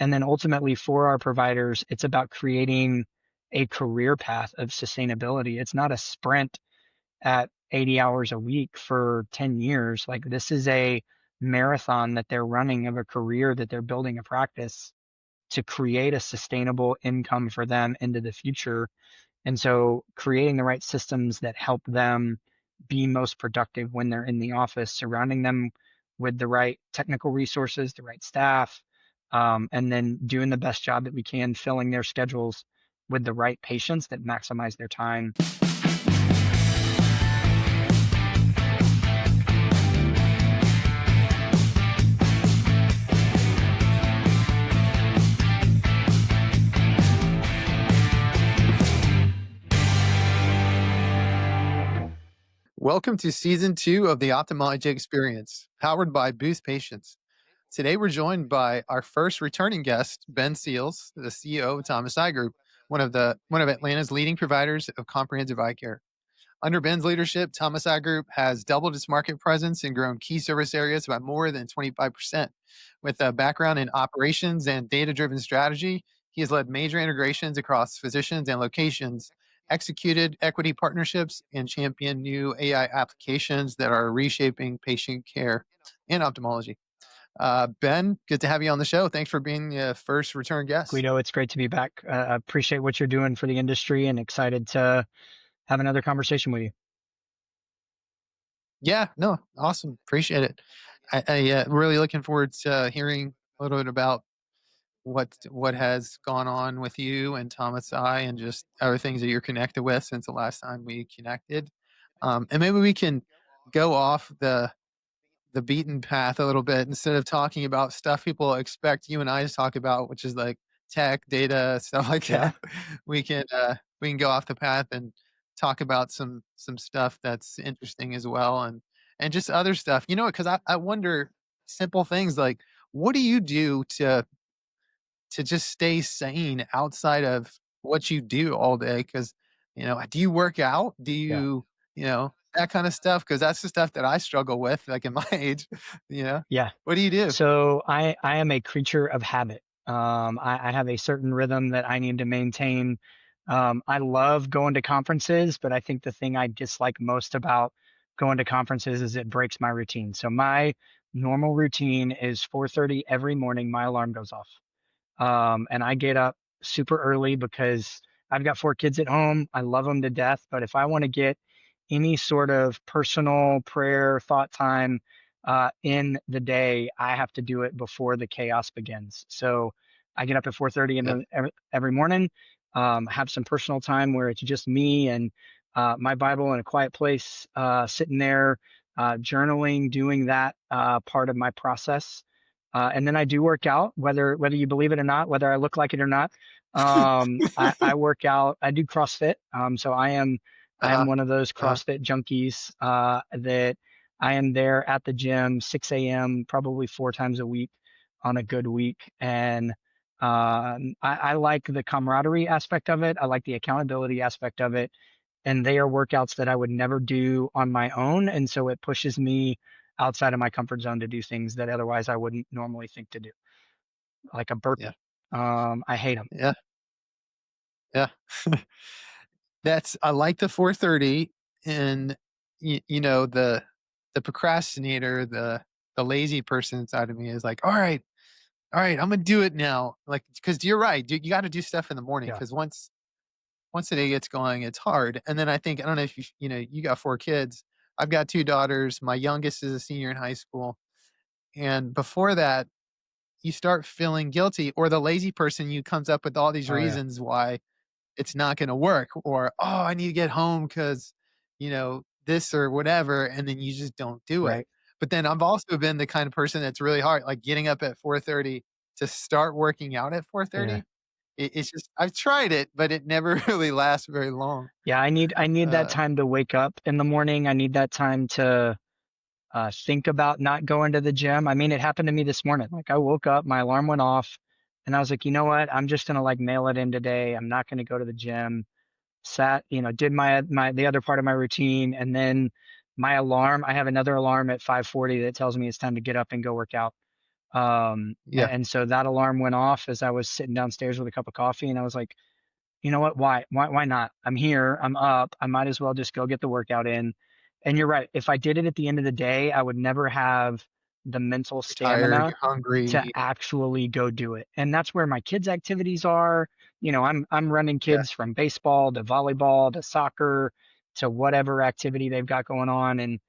And then ultimately for our providers, it's about creating a career path of sustainability. It's not a sprint at 80 hours a week for 10 years. Like this is a marathon that they're running of a career that they're building a practice to create a sustainable income for them into the future. And so creating the right systems that help them be most productive when they're in the office, surrounding them with the right technical resources, the right staff, and then doing the best job that we can, filling their schedules with the right patients that maximize their time. Welcome to season 2 of the Ophthalmology Experience, powered by Boost Patients. Today, we're joined by our first returning guest, Ben Seals, the CEO of Thomas Eye Group, one of Atlanta's leading providers of comprehensive eye care. Under Ben's leadership, Thomas Eye Group has doubled its market presence and grown key service areas by more than 25%. With a background in operations and data-driven strategy, he has led major integrations across physicians and locations, executed equity partnerships, and championed new AI applications that are reshaping patient care and ophthalmology. Ben, good to have you on the show. Thanks for being the first return guest. Guido, it's great to be back. I appreciate what you're doing for the industry and excited to have another conversation with you. Yeah, no, awesome. Appreciate it. Really looking forward to hearing a little bit about what has gone on with you and Thomas Eye and just other things that you're connected with since the last time we connected. And maybe we can go off the beaten path a little bit instead of talking about stuff people expect you and I to talk about, which is like tech, data, stuff like Yeah. that. We can go off the path and talk about some stuff that's interesting as well, and just other stuff. You know, because I wonder simple things like what do you do to just stay sane outside of what you do all day? Because do you work out? Do Yeah. that kind of stuff? Because that's the stuff that I struggle with, like in my age. Yeah. What do you do? So I am a creature of habit. I have a certain rhythm that I need to maintain. I love going to conferences, but I think the thing I dislike most about going to conferences is it breaks my routine. So my normal routine is 4:30 every morning. My alarm goes off. And I get up super early because I've got 4 kids at home. I love them to death. But if I want to get any sort of personal prayer, thought time in the day, I have to do it before the chaos begins. So I get up at 4:30 Yeah. every morning, have some personal time where it's just me and my Bible in a quiet place, sitting there, journaling, doing that part of my process. And then I do work out, whether you believe it or not, whether I look like it or not. I work out. I do CrossFit. So I am Uh-huh. one of those Uh-huh. CrossFit junkies that I am there at the gym 6 a.m. probably 4 times a week on a good week. And I like the camaraderie aspect of it. I like the accountability aspect of it. And they are workouts that I would never do on my own. And so it pushes me outside of my comfort zone to do things that otherwise I wouldn't normally think to do, like a Yeah. burpee. I hate them. Yeah. Yeah. That's I like the 4:30 and the procrastinator, the lazy person inside of me is like, all right, I'm gonna do it now. Like, because you're right, you got to do stuff in the morning Yeah. because once the day gets going, it's hard. And then I think I don't know if you got 4 kids. I've got 2 daughters. My youngest is a senior in high school, and before that, you start feeling guilty, or the lazy person you comes up with all these Oh, yeah. reasons why it's not going to work, or oh, I need to get home because this or whatever, and then you just don't do it. Right. But then I've also been the kind of person that's really hard, like getting up at 4:30 to start working out at Yeah. 4:30. It's just I've tried it, but it never really lasts very long. Yeah. I need that Uh, time to wake up in the morning. I need that time to think about not going to the gym. I mean, it happened to me this morning. Like I woke up, my alarm went off, and I was like, you know what? I'm just gonna like mail it in today. I'm not gonna go to the gym. Sat, did my the other part of my routine, and then my alarm. I have another alarm at 5:40 that tells me it's time to get up and go work out. Yeah. And so that alarm went off as I was sitting downstairs with a cup of coffee, and I was like, you know what? Why not? I'm here. I'm up. I might as well just go get the workout in. And you're right. If I did it at the end of the day, I would never have the mental You're tired, stamina you're to hungry. actually go do it. And that's where my kids' activities are. I'm running Yeah. kids from baseball to volleyball to soccer to whatever activity they've got going on. And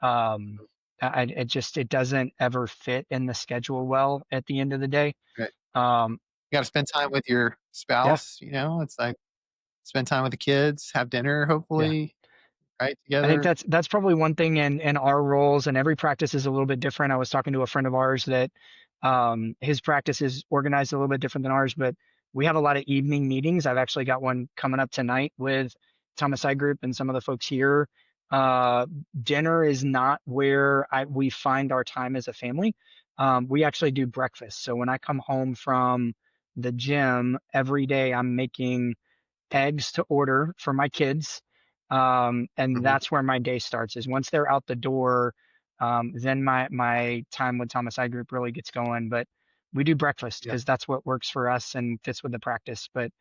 um, it doesn't ever fit in the schedule well at the end of the day. Right. Um, You gotta spend time with your yeah, spouse, it's like spend time with the kids, have dinner yeah. hopefully, right, I think together. that's probably one thing in our roles, and every practice is a little bit different. I was talking to a friend of ours that his practice is organized a little bit different than ours, but we have a lot of evening meetings. I've actually got one coming up tonight with Thomas I Group and some of the folks here. Uh, Dinner is not where we find our time as a family. We actually do breakfast. So when I come home from the gym every day, I'm making eggs to order for my kids. And Mhm. that's where my day starts is once they're out the door, then my time with Thomas I Group really gets going. But we do breakfast Yeah. because that's what works for us and fits with the practice. But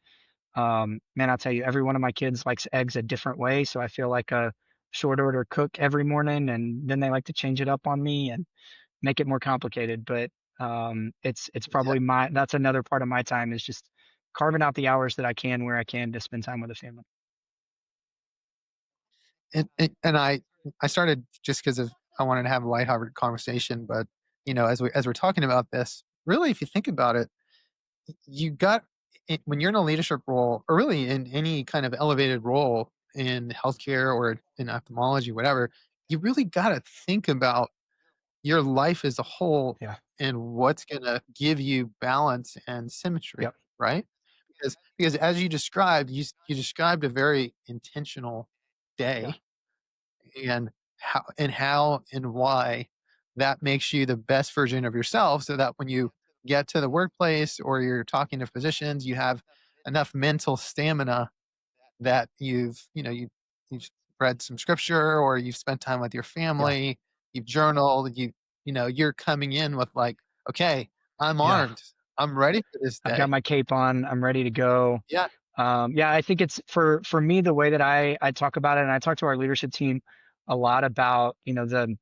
man, I'll tell you, every one of my kids likes eggs a different way. So I feel like a short order cook every morning, and then they like to change it up on me and make it more complicated. But it's Yeah. probably that's another part of my time is just carving out the hours that I can where I can to spend time with the family. And I started just because of I wanted to have a lighthearted conversation, but, as we're talking about this, really, if you think about it, you got when you're in a leadership role, or really in any kind of elevated role in healthcare or in ophthalmology, whatever, you really gotta think about your life as a whole Yeah. and what's gonna give you balance and symmetry, Yep. right? Because as you described, you described a very intentional Yeah. day, and how and why that makes you the best version of yourself, so that when you get to the workplace or you're talking to physicians, you have enough mental stamina that you've read some scripture, or you've spent time with your Yeah. family, you've journaled, you're coming in with like, okay, I'm Yeah. armed, I'm ready for this I've got day. my cape on. I'm ready to go. Yeah. Yeah, I think it's for me the way that I talk about it, and I talk to our leadership team a lot about the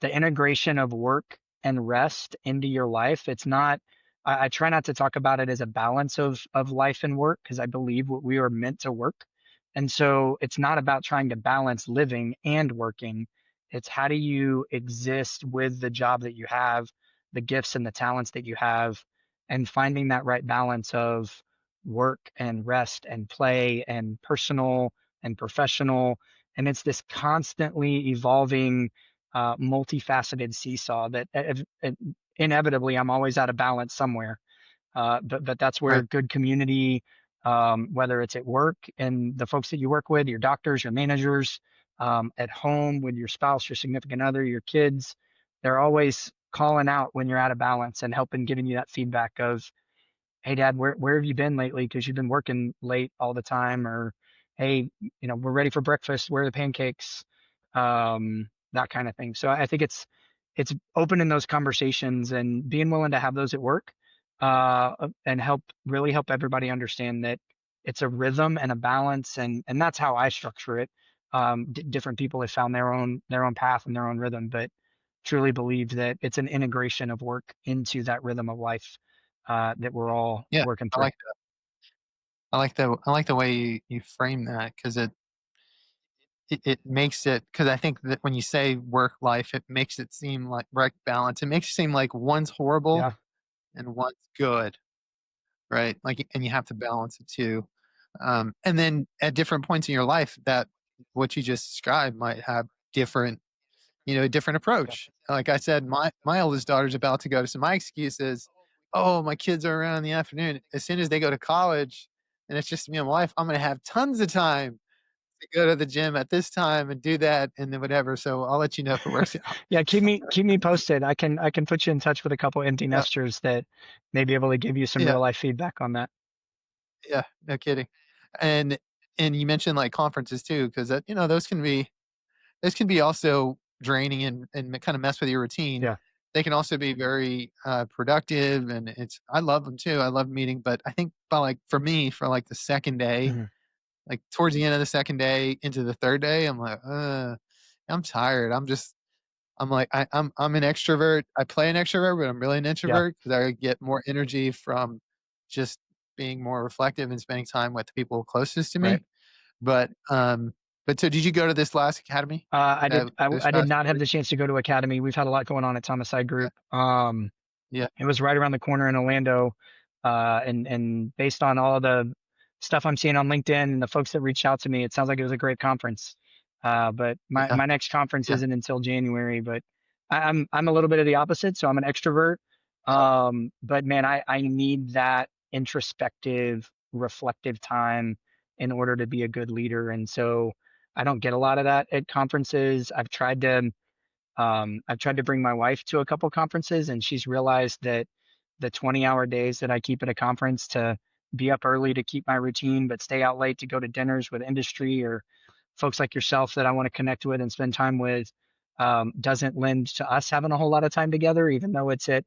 integration of work and rest into your life. It's not. I try not to talk about it as a balance of life and work because I believe we are meant to work, and so it's not about trying to balance living and working. It's how do you exist with the job that you have, the gifts and the talents that you have, and finding that right balance of work and rest and play and personal and professional. And it's this constantly evolving, multifaceted seesaw that inevitably I'm always out of balance somewhere. But that's where Right. good community, whether it's at work and the folks that you work with, your doctors, your managers, at home with your spouse, your significant other, your kids, they're always calling out when you're out of balance and helping giving you that feedback of, hey dad, where have you been lately? Because you've been working late all the time, or hey, we're ready for breakfast. Where are the pancakes? That kind of thing. So I think it's opening those conversations and being willing to have those at work, and really help everybody understand that it's a rhythm and a balance, and that's how I structure it. Different people have found their own path and their own rhythm, but truly believe that it's an integration of work into that rhythm of life, that we're all Yeah. working I through. like I like the way you frame that, because it makes it, because I think that when you say work life, it makes it seem like work balance. It makes it seem like one's horrible Yeah, and one's good, right? Like, and you have to balance it too. And then at different points in your life, that what you just described might have a different yeah, approach. Like I said, my oldest daughter's about to go, so my excuse is, oh, my kids are around in the afternoon. As soon as they go to college, and it's just me and my wife, I'm gonna have tons of time to go to the gym at this time and do that and then whatever. So I'll let you know if it works out. yeah. Keep me posted. I can put you in touch with a couple empty Yeah, nesters that may be able to give you some yeah, real life feedback on that. yeah, no kidding. And and you mentioned like conferences too, because those can be also draining and kind of mess with your routine. Yeah, they can also be very, productive, and I love them too. I love meeting, but I think by, like for me, for, like, the 2nd day, Mhm. like, towards the end of the 2nd day into the 3rd day, I'm like, I'm tired. I'm like, I'm an extrovert. I play an extrovert, but I'm really an Yeah, introvert because I get more energy from just being more reflective and spending time with the people closest to right. me. But, so did you go to this last academy? I did. This I did past not have week? the chance to go to Academy. We've had a lot going on at Homicide Yeah, Group. yeah, It was right around the corner in Orlando, and based on all the stuff I'm seeing on LinkedIn and the folks that reached out to me, it sounds like it was a great conference. But my yeah, my next conference yeah. isn't until January. But I'm a little bit of the opposite, so I'm an extrovert. Oh, But man, I need that introspective, reflective time in order to be a good leader, and so I don't get a lot of that at conferences. I've tried to bring my wife to a couple conferences, and she's realized that the 20-hour days that I keep at a conference to be up early to keep my routine, but stay out late to go to dinners with industry or folks like yourself that I want to connect with and spend time with, doesn't lend to us having a whole lot of time together, even though it's at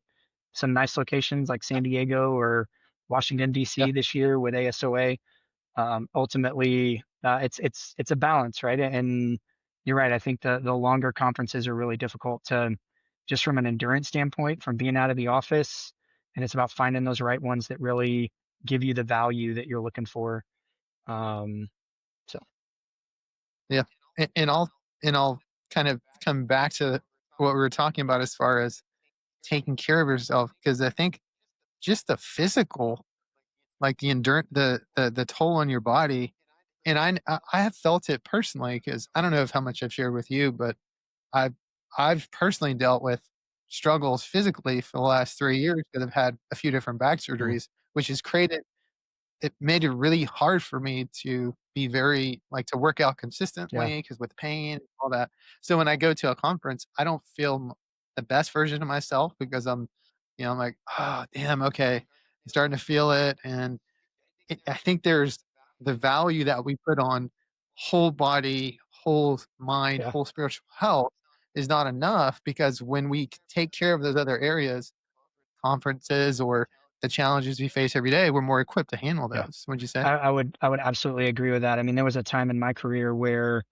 some nice locations like San Diego or Washington, yeah, D.C. this year with ASOA. Ultimately, it's a balance, right? And you're right. I think the longer conferences are really difficult to just from an endurance standpoint, from being out of the office, and it's about finding those right ones that really give you the value that you're looking for. Um, so yeah. And I'll kind of come back to what we were talking about as far as taking care of yourself, because I think just the physical, like the endurance, the toll on your body, and I have felt it personally because I don't know if how much I've shared with you, but I've I've personally dealt with struggles physically for the last 3 years because I've had a few different back mm, surgeries, which has created it made it really hard for me to be very like, to work out yeah, consistently because with pain and all that. So when I go to a conference, I don't feel the best version of myself because I'm like, "Oh, damn, okay. I'm starting to feel it," and I think there's the value that we put on whole body, whole mind, yeah, whole spiritual health is not enough because when we take care of those other areas, conferences or the challenges we face every day, we're more equipped to handle yeah. those. Would you say? I would absolutely agree with that. I mean, there was a time in my career where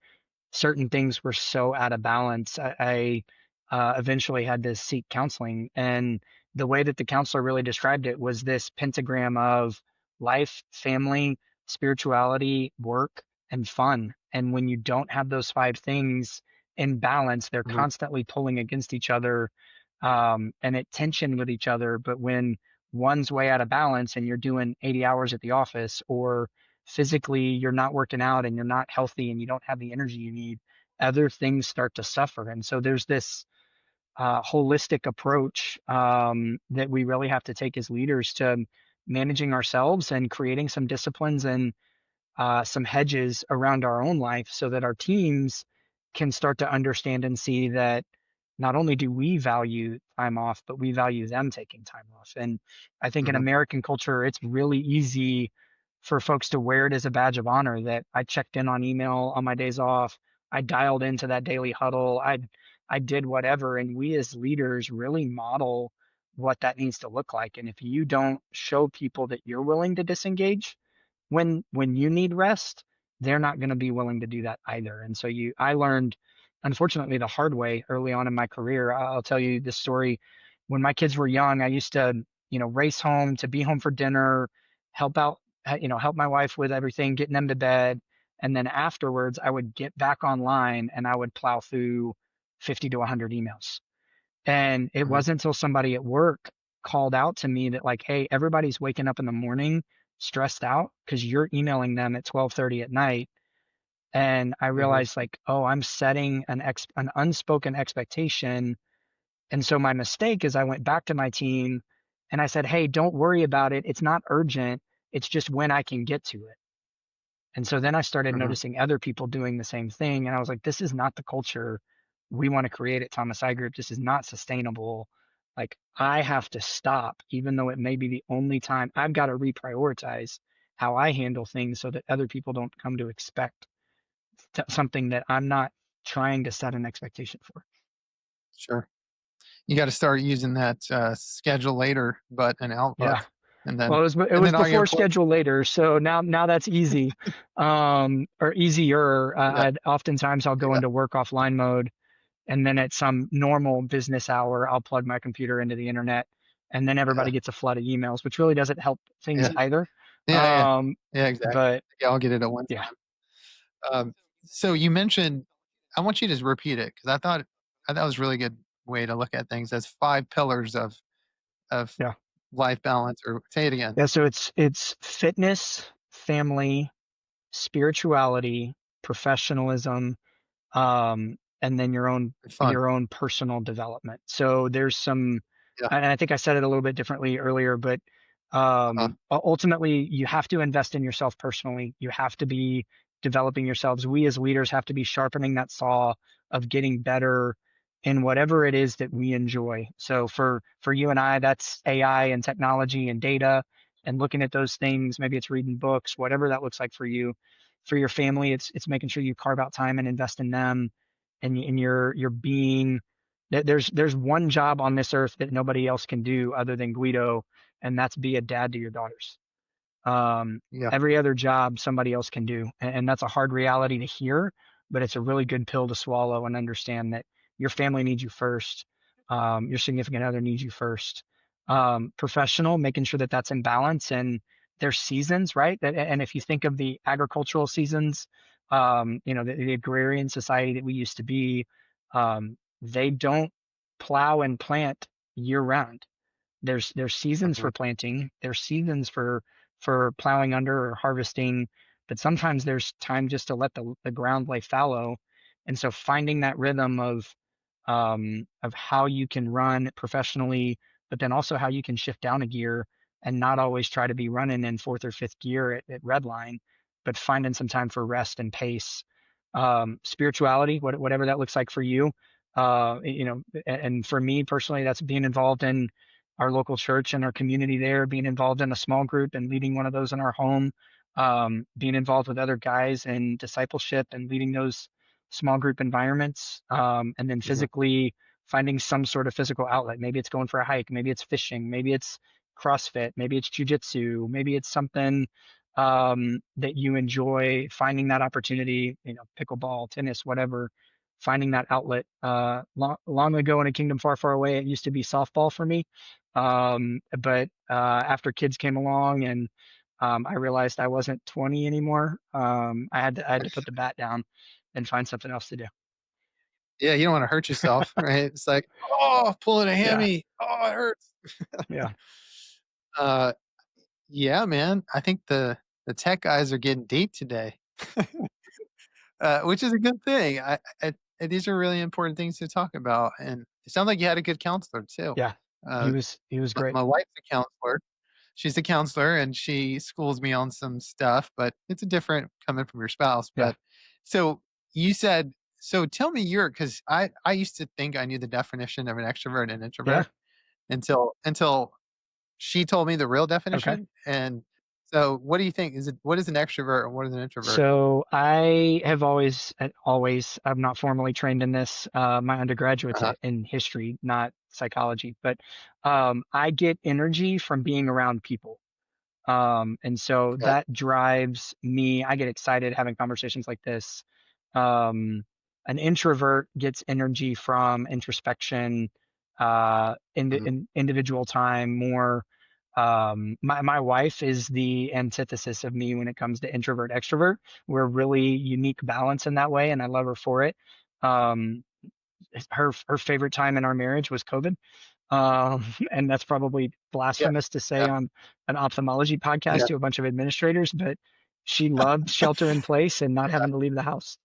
certain things were so out of balance. I eventually had to seek counseling, and the way that the counselor really described it was this pentagram of life, family, spirituality, work, and fun. And when you don't have those five things in balance, they're Mhm, constantly pulling against each other, and at tension with each other. But when one's way out of balance and you're doing 80 hours at the office or physically you're not working out and you're not healthy and you don't have the energy you need, other things start to suffer. And so there's this holistic approach that we really have to take as leaders to managing ourselves and creating some disciplines and some hedges around our own life so that our teams can start to understand and see that not only do we value time off, but we value them taking time off. And I think in mhm, American culture, it's really easy for folks to wear it as a badge of honor that I checked in on email on my days off. I dialed into that daily huddle. I did whatever. And we as leaders really model what that needs to look like. And if you don't show people that you're willing to disengage, when you need rest, they're not going to be willing to do that either. And so I learned, unfortunately, the hard way early on in my career. I'll tell you this story. When my kids were young, I used to, race home to be home for dinner, help out, help my wife with everything, getting them to bed. And then afterwards, I would get back online and I would plow through 50 to 100 emails. And it mhm, wasn't until somebody at work called out to me that like, hey, everybody's waking up in the morning stressed out because you're emailing them at 12:30 at night. And I mhm, realized like, oh, I'm setting an unspoken expectation. And so my mistake is I went back to my team and I said, hey, don't worry about it. It's not urgent. It's just when I can get to it. And so then I started mhm. noticing other people doing the same thing. And I was like, this is not the culture we want to create at Thomas I Group. This is not sustainable. Like, I have to stop, even though it may be the only time I've got to reprioritize how I handle things so that other people don't come to expect something that I'm not trying to set an expectation for. Sure. You got to start using that schedule later button in Yeah. Outlook, and then Well, it was all your before employees. schedule later, so now that's easy, or easier. Yeah, I'd oftentimes I'll go yeah, into work offline mode, and then at some normal business hour, I'll plug my computer into the internet, and then yeah, everybody gets a flood of emails, which really doesn't help things yeah, either. yeah, yeah, Um, yeah. Exactly. but Yeah, I'll get it at one yeah, time. So you mentioned, I want you to just repeat it because I thought it was a really good way to look at things as 5 pillars of yeah, life balance. Or say it again. yeah. So it's fitness, family, spirituality, professionalism, and then Fun. your own personal development. So there's some, Yeah. and I think I said it a little bit differently earlier, but Uh-huh. ultimately you have to invest in yourself personally. You have to be developing yourselves. We as leaders have to be sharpening that saw of getting better in whatever it is that we enjoy. So for you and I, that's AI and technology and data and looking at those things. Maybe it's reading books, whatever that looks like for you. For your family, it's making sure you carve out time and invest in them, and you're being. There's one job on this earth that nobody else can do other than Guido, and that's be a dad to your daughters. Yeah. Every other job somebody else can do. And that's a hard reality to hear, but it's a really good pill to swallow and understand that your family needs you first. Your significant other needs you first. Professional, making sure that that's in balance and there's seasons, right? And if you think of the agricultural seasons, the agrarian society that we used to be, they don't plow and plant year round. There's seasons Mhm. for planting, there's seasons for plowing under or harvesting, but sometimes there's time just to let the ground lay fallow. And so finding that rhythm of how you can run professionally, but then also how you can shift down a gear and not always try to be running in fourth or fifth gear at red line, but finding some time for rest and pace. Spirituality, whatever that looks like for you. And for me personally, that's being involved in our local church and our community there, being involved in a small group and leading one of those in our home, being involved with other guys in discipleship and leading those small group environments, and then Mhm. physically finding some sort of physical outlet. Maybe it's going for a hike, maybe it's fishing, maybe it's CrossFit, maybe it's jujitsu, maybe it's something that you enjoy, finding that opportunity, pickleball, tennis, whatever, finding that outlet. Long ago in a kingdom far, far away, it used to be softball for me. But after kids came along and I realized I wasn't 20 anymore, I had to put the bat down and find something else to do. Yeah, you don't want to hurt yourself, right? It's like, oh, pulling a Yeah, hammy. Oh, it hurts. yeah, uh, yeah, man. I think the tech guys are getting deep today, which is a good thing. These are really important things to talk about, and it sounds like you had a good counselor too. yeah. He Uh, was he was great. my wife's a counselor. She's a counselor, and she schools me on some stuff, but it's a different coming from your spouse. Yeah, But so you said, so tell me your, because I used to think I knew the definition of an extrovert and an yeah. introvert until she told me the real Okay. definition. And so, what do you think? What is an extrovert and what is an introvert? So I have always, I'm not formally trained in this. My undergraduate's Uh-huh. in history, not psychology, but I get energy from being around people. And so Okay. that drives me. I get excited having conversations like this. Um, an introvert gets energy from introspection, Mhm. in individual time, more. My wife is the antithesis of me when it comes to introvert extrovert. We're a really unique balance in that way, and I love her for it. Um, her favorite time in our marriage was COVID. And that's probably Yeah. blasphemous to say Yeah. on an ophthalmology podcast Yeah. to a bunch of administrators, but she loved shelter in place and not having to leave the house.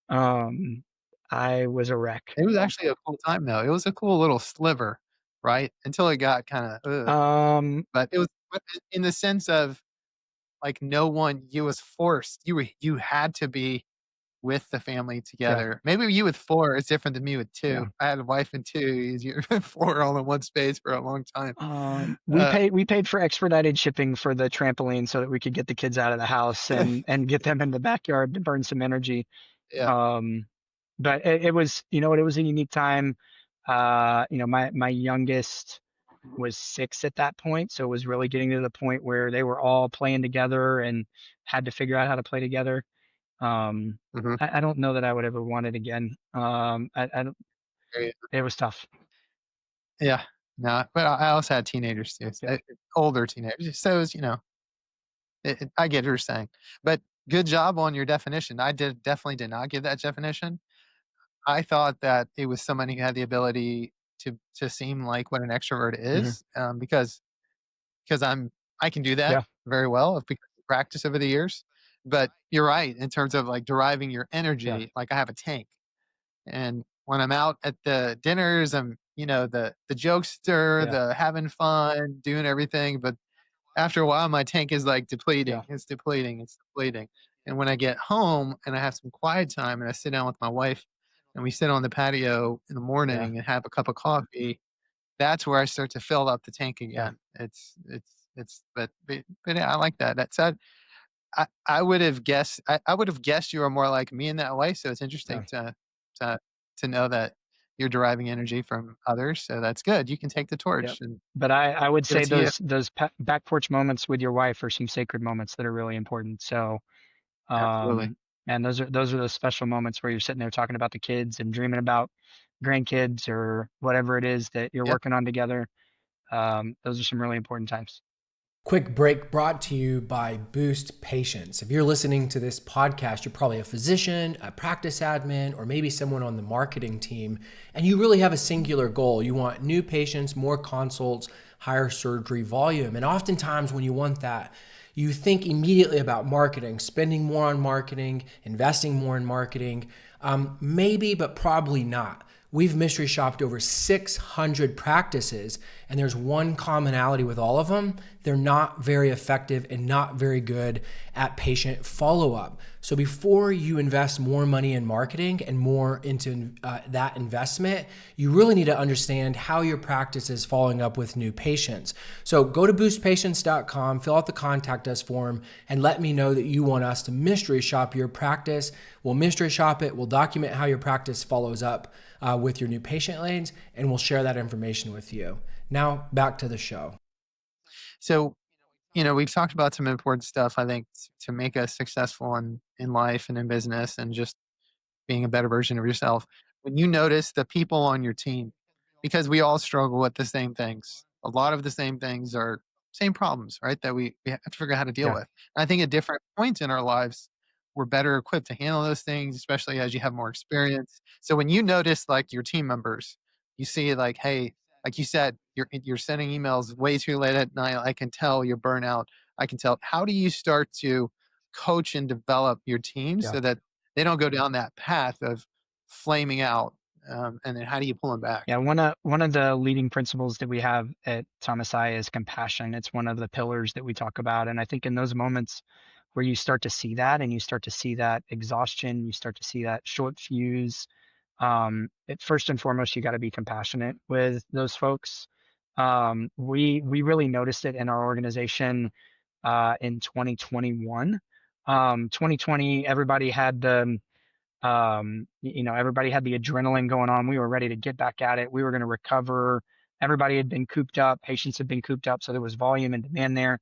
Um, I was a wreck. It was actually a cool time though. It was a cool little sliver, right? Until it got kind of, Um, but it was in the sense of like no one, you was forced. You had to be with the family yeah, together. Maybe you with 4 is different than me with yeah. 2. I had a wife and 2, you 4 all in one space for a long time. We Uh, paid for expedited shipping for the trampoline so that we could get the kids out of the house and get them in the backyard to burn some energy. yeah, Um, but it was, it was a unique time. My youngest was 6 at that point, so it was really getting to the point where they were all playing together and had to figure out how to play together. Um, Mhm. I don't know that I would ever want it again. I don't, Yeah. it was tough. Yeah. No, but I also had teenagers too, Yep. older teenagers. So it was, I get what you're saying, but good job on your definition. I definitely did not give that definition. I thought that it was somebody who had the ability to seem like what an extrovert Hmm. is, because I can do that Yeah. very well because of practice over the years. But you're right in terms of like deriving your Yeah. energy. Like I have a tank, and when I'm out at the dinners, I'm the jokester, Yeah. the having fun, doing everything. But after a while, my tank is like Yeah. depleting. It's depleting. It's depleting. And when I get home and I have some quiet time and I sit down with my wife and we sit on the patio in the Yeah. morning and have a cup of coffee, that's where I start to fill up the tank Yeah. again. But yeah, I like that. That said, I would have guessed I would have guessed you were more like me in that way. So it's Yeah. interesting to to know that you're deriving energy from others. So that's good. You can take the Yep. torch and But I would give it say to you. those back porch moments with your wife are some sacred moments that are really important. So, Absolutely. and those are those special moments where you're sitting there talking about the kids and dreaming about grandkids or whatever it is that you're Yeah. working on together. Those are some really important times. Quick break brought to you by Boost Patients. If you're listening to this podcast, you're probably a physician, a practice admin, or maybe someone on the marketing team, and you really have a singular goal. You want new patients, more consults, higher surgery volume. And oftentimes, when you want that, you think immediately about marketing, spending more on marketing, investing more in marketing. Maybe, but probably not. We've mystery shopped over 600 practices, and there's one commonality with all of them. They're not very effective and not very good at patient follow up. So before you invest more money in marketing and more into that investment, you really need to understand how your practice is following up with new patients. So go to boostpatients.com, fill out the contact us form, and let me know that you want us to mystery shop your practice. We'll mystery shop it. We'll document how your practice follows up with your new patient lanes, and we'll share that information with you. Now, back to the show. So, we've talked about some important stuff, I think, to make us successful in life and in business and just being a better version of yourself. When you notice the people on your team, because we all struggle with the same things, a lot of the same things are same problems, right? That we have to figure out how to deal Yeah. with. And I think at different points in our lives, we're better equipped to handle those things, especially as you have more experience. So when you notice like your team members, you see like, hey, like you said, you're sending emails way too late at night. I can tell you're burnout. I can tell. How do you start to coach and develop your team Yeah. so that they don't go down that path of flaming out, and then how do you pull them back? Yeah, one of the leading principles that we have at Thomas I is compassion. It's one of the pillars that we talk about, and I think in those moments where you start to see that, and you start to see that exhaustion, you start to see that short fuse. First and foremost, you got to be compassionate with those folks. We really noticed it in our organization in 2021. 2020, everybody had the adrenaline going on. We were ready to get back at it. We were going to recover. Everybody had been cooped up. Patients had been cooped up. So there was volume and demand there.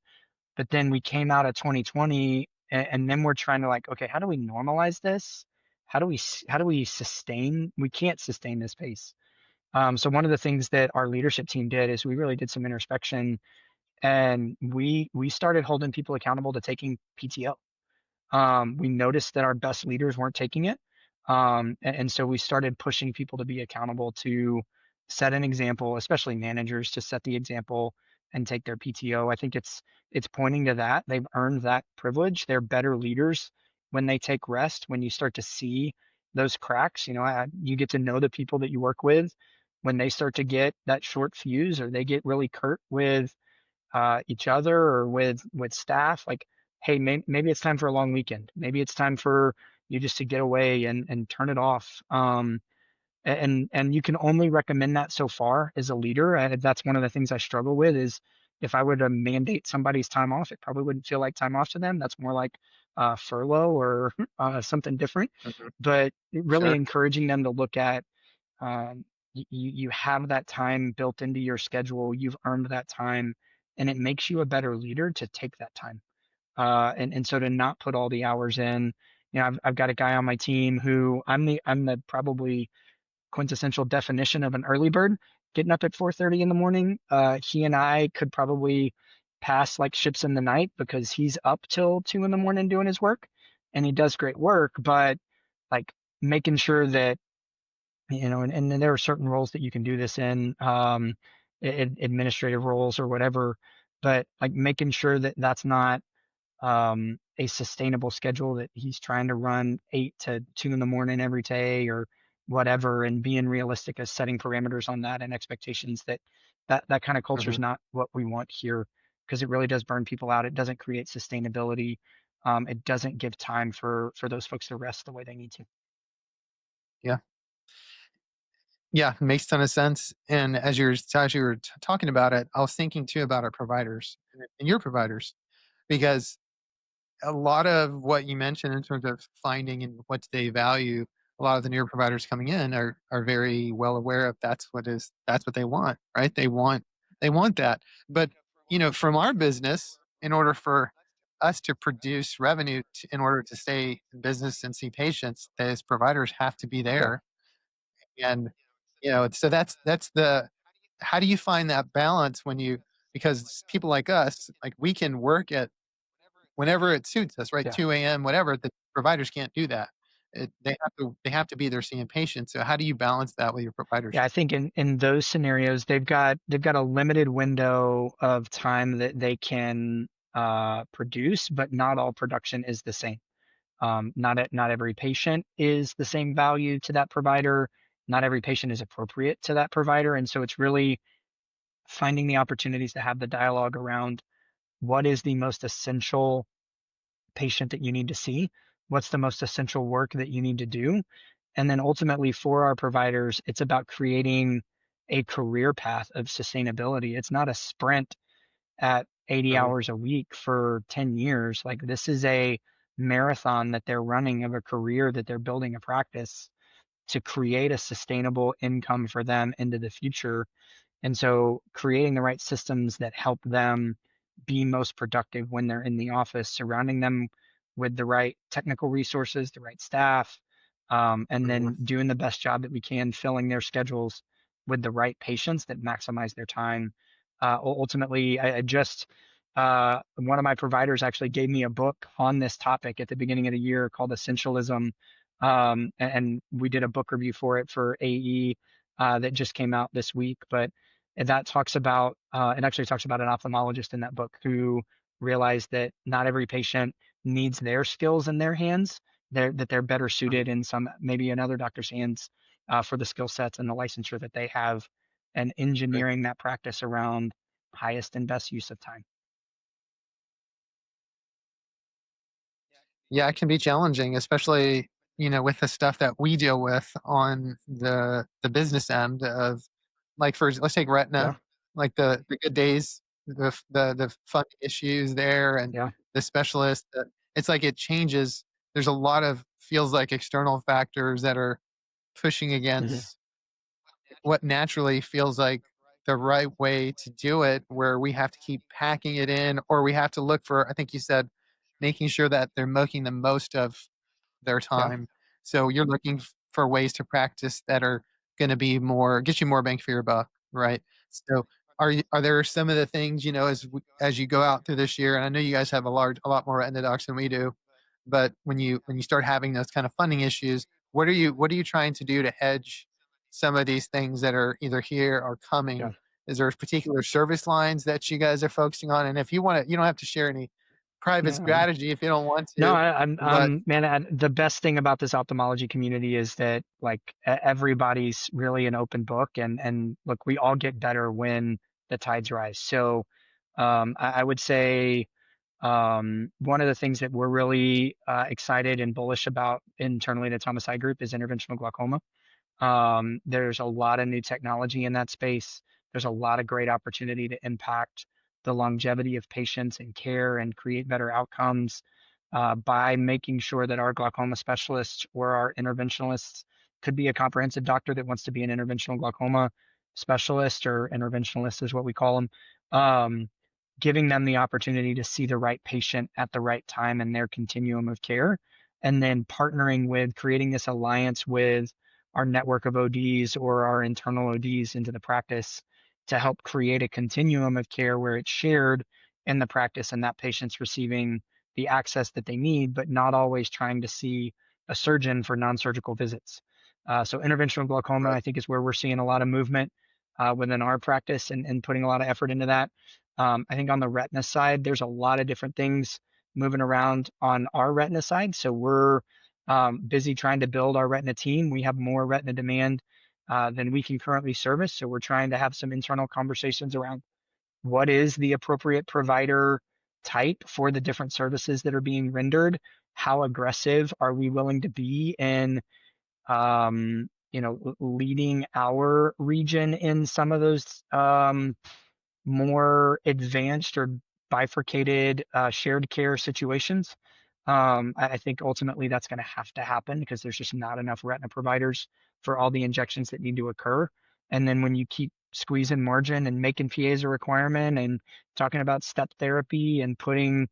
But then we came out of 2020 and then we're trying to like, okay, how do we normalize this? How do we sustain? We can't sustain this pace. So one of the things that our leadership team did is we really did some introspection and we started holding people accountable to taking PTO. We noticed that our best leaders weren't taking it. And so we started pushing people to be accountable to set an example, especially managers to set the example and take their PTO. I think it's pointing to that. They've earned that privilege. They're better leaders when they take rest, when you start to see those cracks. You get to know the people that you work with when they start to get that short fuse or they get really curt with each other or with staff like hey maybe it's time for a long weekend, maybe it's time for you just to get away and turn it off. And you can only recommend that so far as a leader, and that's one of the things I struggle with is if I were to mandate somebody's time off, it probably wouldn't feel like time off to them. That's more like furlough or something different. Mhm. But really Sure. encouraging them to look at you have that time built into your schedule. You've earned that time, and it makes you a better leader to take that time. And so to not put all the hours in, I've got a guy on my team who I'm the probably quintessential definition of an early bird, getting up at 4:30 in the morning. He and I could probably pass like ships in the night because he's up till 2 in the morning doing his work, and he does great work. But like making sure that and then there are certain roles that you can do this in, administrative roles or whatever, but like making sure that that's not a sustainable schedule that he's trying to run 8 to 2 in the morning every day or whatever, and being realistic as setting parameters on that and expectations that kind of culture is Mhm. not what we want here because it really does burn people out. It doesn't create sustainability. It doesn't give time for those folks to rest the way they need to. Yeah. Yeah, makes ton of sense. And as you were talking about it, I was thinking too about our providers and your providers, because a lot of what you mentioned in terms of finding and what they value, a lot of the newer providers coming in are very well aware of that's what they want, right? They want that. But from our business, in order for us to produce revenue, in order to stay in business and see patients, those providers have to be Yeah. there. And so that's the how do you find that balance when you because people like us, like we can work at whenever it suits us, right? Yeah. 2 a.m., whatever. The providers can't do that. They have to be there seeing patients. So how do you balance that with your providers? Yeah, I think in those scenarios they've got a limited window of time that they can produce, but not all production is the same. Not every patient is the same value to that provider. Not every patient is appropriate to that provider, and so it's really finding the opportunities to have the dialogue around what is the most essential patient that you need to see, what's the most essential work that you need to do, and then ultimately for our providers, it's about creating a career path of sustainability. It's not a sprint at 80 Mhm. hours a week for 10 years. Like this is a marathon that they're running of a career that they're building a practice to create a sustainable income for them into the future. And so creating the right systems that help them be most productive when they're in the office, surrounding them with the right technical resources, the right staff, and Mhm. then doing the best job that we can, filling their schedules with the right patients that maximize their time. Ultimately, I just, one of my providers actually gave me a book on this topic at the beginning of the year called Essentialism. And we did a book review for it for AE that just came out this week. But that talks about it actually talks about an ophthalmologist in that book who realized that not every patient needs their skills in their hands. They're better Mhm. suited in some maybe another doctor's hands for the skill sets and the licensure that they have, and Right. engineering that practice around highest and best use of time. Yeah, it can be challenging, especially with the stuff that we deal with on the business end of, like, for let's take retina, Yeah, like the good days, the fun issues there, and yeah, the specialist. It's like it changes. There's a lot of feels like external factors that are pushing hmm against what naturally feels like the right way to do it, where we have to keep packing it in, or we have to look for, I think you said, making sure that they're making the most of their yeah, time. So you're looking for ways to practice that are going to be more get you more bang for your buck, right? So are there some of the things, as you go out through this year, and I know you guys have a lot more retina docs than we do, but when you start having those kind of funding issues, what are you trying to do to hedge some of these things that are either here or yeah. coming? Is there particular service lines that you guys are focusing on? And if you want to, you don't have to share any private No, strategy if you don't want no, to, but man, the best thing about this ophthalmology community is that like everybody's really an open book, and look, we all get better when the tides rise. So, I would say, one of the things that we're really excited and bullish about internally at Thomas Eye Group is interventional glaucoma. There's a lot of new technology in that space. There's a lot of great opportunity to impact the longevity of patients and care and create better outcomes by making sure that our glaucoma specialists or our interventionalists could be a comprehensive doctor that wants to be an interventional glaucoma specialist, or interventionalist is what we call them. Giving them the opportunity to see the right patient at the right time in their continuum of care, and then partnering with creating this alliance with our network of ODs or our internal ODs into the practice to help create a continuum of care where it's shared in the practice and that patient's receiving the access that they need, but not always trying to see a surgeon for non-surgical visits. So interventional glaucoma, Right. I think, is where we're seeing a lot of movement within our practice, and putting a lot of effort into that. I think on the retina side, there's a lot of different things moving around on our retina side. So we're busy trying to build our retina team. We have more retina demand than we can currently service. So we're trying to have some internal conversations around what is the appropriate provider type for the different services that are being rendered. How aggressive are we willing to be in leading our region in some of those more advanced or bifurcated shared care situations. I think ultimately that's going to happen because there's just not enough retina providers for all the injections that need to occur. And then when you keep squeezing margin and making PAs a requirement and talking about step therapy and putting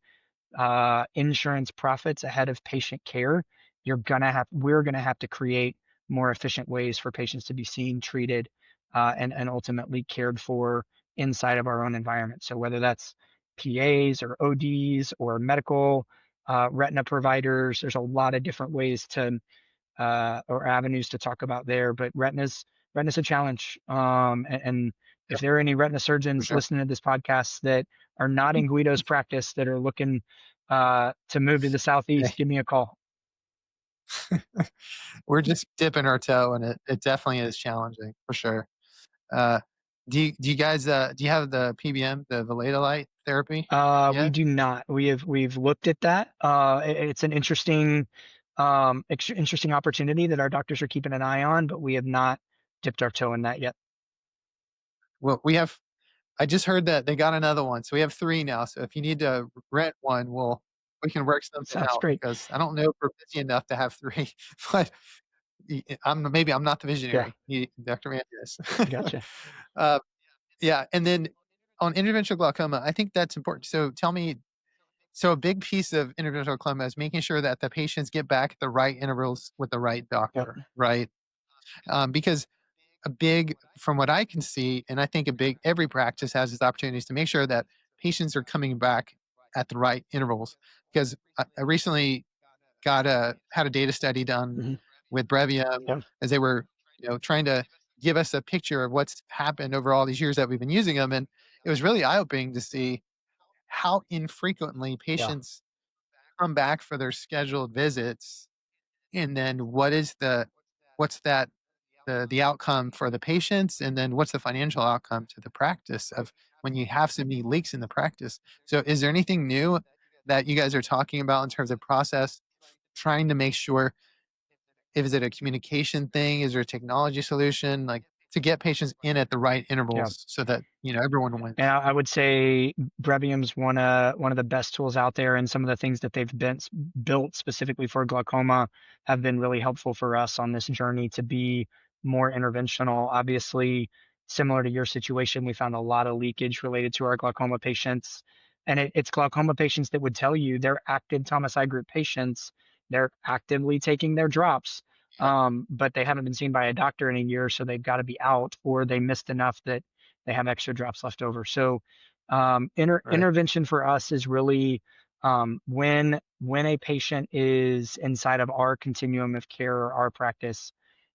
insurance profits ahead of patient care, we're gonna have to create more efficient ways for patients to be seen, treated, and ultimately cared for inside of our own environment. So whether that's PAs or ODs or medical retina providers, there's a lot of different ways to or avenues to talk about there. But retina's a challenge. And if Yep, there are any retina for surgeons sure. listening to this podcast that are not in Guido's practice that are looking to move to the southeast, Hey, give me a call. we're just dipping our toe, and it definitely is challenging for sure. Uh, do you guys do you have the PBM, the Valeda therapy We yet? do not. We've looked at that. It's an interesting opportunity that our doctors are keeping an eye on, but we have not dipped our toe in that yet. Well, we have. I just heard that they got another one, so we have 3 now. So if you need to rent one, we can work something Sounds out great. because I don't know if we're busy enough to have 3, but I'm not the Yeah, visionary. Dr. Mann is. gotcha. uh, yeah, and then on interventional glaucoma, I think that's important. So tell me, so a big piece of interventional glaucoma is making sure that the patients get back at the right intervals with the right Yep, doctor, right? Because a big, from what I can see, and I think every practice has its opportunities to make sure that patients are coming back at the right intervals. Because I recently had a data study done hmm with Brevium yep, as they were, trying to give us a picture of what's happened over all these years that we've been using them, and it was really eye opening to see how infrequently yeah, patients come back for their scheduled visits, and then what's that the outcome for the patients, and then what's the financial outcome to the practice of when you have so many leaks in the practice. So is there anything new that you guys are talking about in terms of process, trying to make sure, if is it a communication thing, is there a technology solution, like to get patients in at the right yeah. intervals so that everyone And wins? I would say Brevium's one of the best tools out there, and some of the things that they've been built specifically for glaucoma have been really helpful for us on this journey to be more interventional. Obviously, similar to your situation, we found a lot of leakage related to our glaucoma patients, and it's glaucoma patients that would tell you they're active Thomas Eye Group patients. They're actively taking their drops, Yeah, but they haven't been seen by a doctor in a year, so they've got to be out, or they missed enough that they have extra drops left over. So right. intervention for us is really when a patient is inside of our continuum of care or our practice,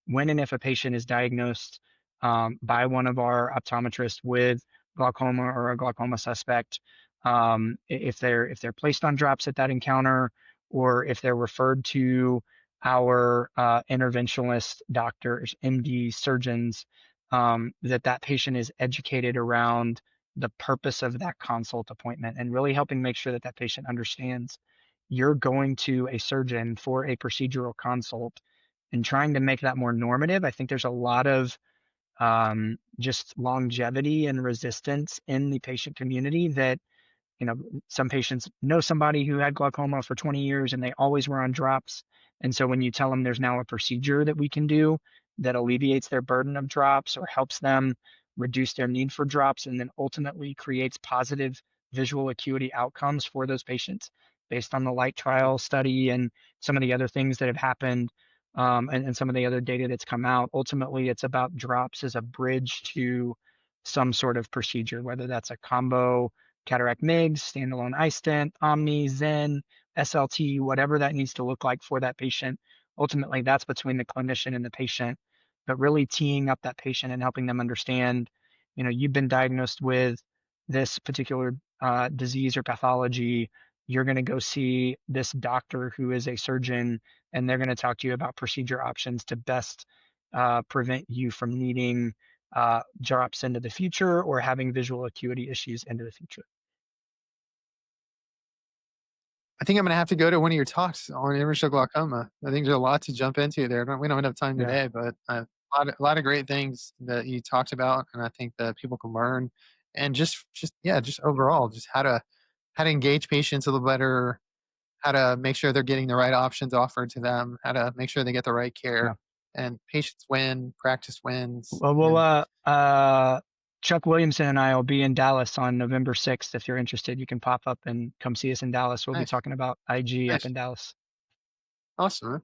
when and if a patient is diagnosed by one of our optometrists with glaucoma or a glaucoma suspect, if they're placed on drops at that encounter, or if they're referred to our interventionalist doctors, MD surgeons, that patient is educated around the purpose of that consult appointment, and really helping make sure that that patient understands you're going to a surgeon for a procedural consult, and trying to make that more normative. I think there's a lot of just longevity and resistance in the patient community that some patients know somebody who had glaucoma for 20 years and they always were on drops. And so when you tell them there's now a procedure that we can do that alleviates their burden of drops or helps them reduce their need for drops and then ultimately creates positive visual acuity outcomes for those patients based on the light trial study and some of the other things that have happened, and some of the other data that's come out. Ultimately, it's about drops as a bridge to some sort of procedure, whether that's a combo cataract MIGS, standalone iStent, Omni, Zen, SLT, whatever that needs to look like for that patient. Ultimately, that's between the clinician and the patient, but really teeing up that patient and helping them understand, you've been diagnosed with this particular disease or pathology. You're going to go see this doctor who is a surgeon, and they're going to talk to you about procedure options to best prevent you from needing drops into the future or having visual acuity issues into the future. I think I'm gonna have to go to one of your talks on interventional glaucoma. I think there's a lot to jump into there. We don't have time Yeah, today, but a lot of great things that you talked about, and I think that people can learn, and just overall, just how to engage patients a little better, how to make sure they're getting the right options offered to them, how to make sure they get the right yeah. care, and patients win, practice wins, Well, and Chuck Williamson and I will be in Dallas on November 6th. If you're interested, you can pop up and come see us in Dallas. We'll be nice, talking about IG up nice, in Dallas. awesome.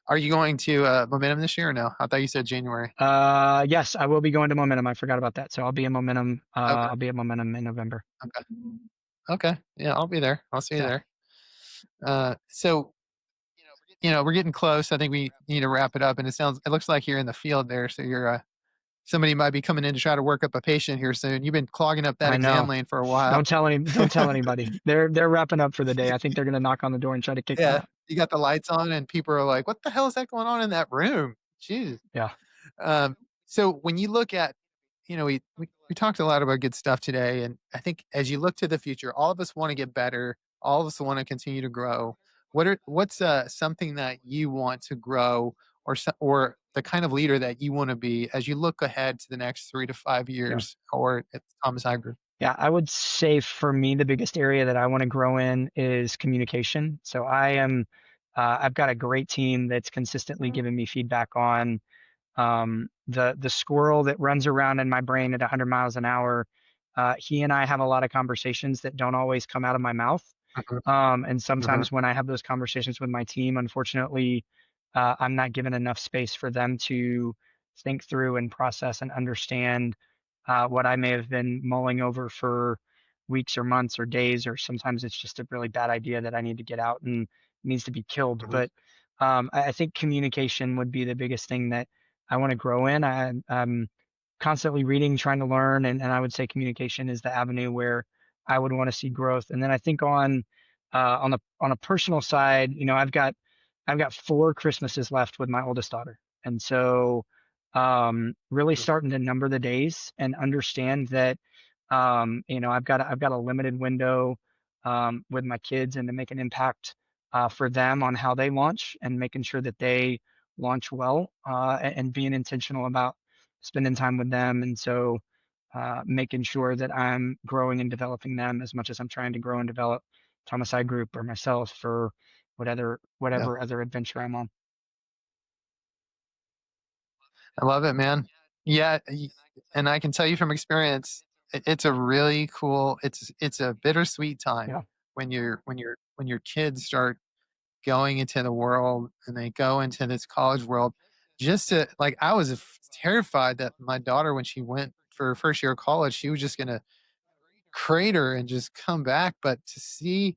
Are you going to Momentum this year or no? I thought you said January. Yes, I will be going to Momentum. I forgot about that. So I'll be in Momentum. Okay, I'll be at Momentum in November. okay, okay. Yeah, I'll be there. I'll see you Yeah, there. So we're getting close. I think we need to wrap it up. And it looks like you're in the field there. So you're somebody might be coming in to try to work up a patient here soon. You've been clogging up that I exam know. lane for a while. Don't tell anybody. They're wrapping up for the day. I think they're gonna knock on the door and try to kick me Yeah, out. you got the lights on, and people are like, "What the hell is that going on in that room?" Jeez. Yeah, Um, so when you look at, we talked a lot about good stuff today, and I think as you look to the future, all of us want to get better. All of us want to continue to grow. What's something that you want to grow, or the kind of leader that you want to be as you look ahead to the next 3 to 5 yeah. years, or at Thomas Eye Group? Yeah, I would say for me, the biggest area that I want to grow in is communication. So I've got a great team that's consistently giving me feedback on the squirrel that runs around in my brain at 100 miles an hour. He and I have a lot of conversations that don't always come out of my mouth. Mhm, And mhm, sometimes when I have those conversations with my team, unfortunately, I'm not given enough space for them to think through and process and understand what I may have been mulling over for weeks or months or days, or sometimes it's just a really bad idea that I need to get out and needs to be killed. mhm. But I think communication would be the biggest thing that I want to grow in. I'm constantly reading, trying to learn, and I would say communication is the avenue where I would want to see growth. And then I think on a personal side, I've got 4 Christmases left with my oldest daughter, and so really starting to number the days and understand that I've got a limited window with my kids and to make an impact for them on how they launch and making sure that they launch well, and being intentional about spending time with them. And so making sure that I'm growing and developing them as much as I'm trying to grow and develop Thomas Eye Group or myself for Yeah, whatever other adventure I'm on. I love it, man. Yeah, and I can tell you from experience, it's a really cool. It's a bittersweet time Yeah, when your kids start going into the world and they go into this college world. Just to like, I was terrified that my daughter, when she went for her first year of college, she was just gonna crater and just come back. But to see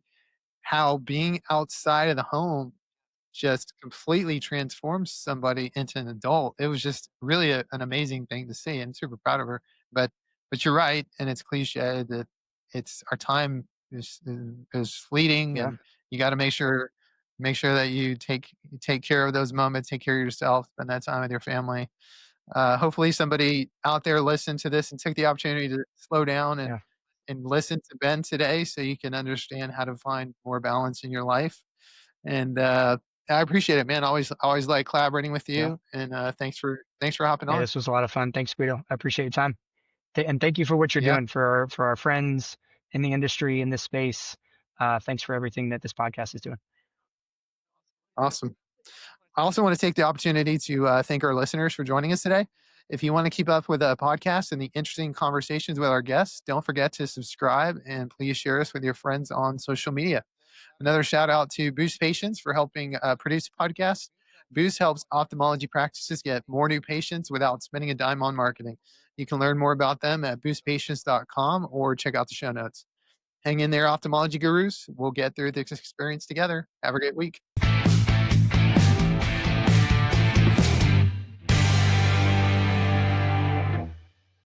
how being outside of the home just completely transforms somebody into an adult. It was just really an amazing thing to see, and super proud of her. But you're right, and it's cliche that it's our time is fleeting, yeah, and you got to make sure that you take care of those moments, take care of yourself, spend that time with your family. Hopefully, somebody out there listened to this and took the opportunity to slow down yeah, and listen to Ben today, so you can understand how to find more balance in your life. And I appreciate it, man. Always like collaborating with yeah. you. And thanks for hopping Yeah, on. this was a lot of fun. Thanks, Guido. I appreciate your time. And thank you for what you're Yeah, doing for our friends in the industry, in this space. Thanks for everything that this podcast is doing. Awesome. I also want to take the opportunity to thank our listeners for joining us today. If you want to keep up with the podcast and the interesting conversations with our guests, don't forget to subscribe and please share us with your friends on social media. Another shout out to Boost Patients for helping produce the podcast. Boost helps ophthalmology practices get more new patients without spending a dime on marketing. You can learn more about them at boostpatients.com or check out the show notes. Hang in there, ophthalmology gurus. We'll get through this experience together. Have a great week.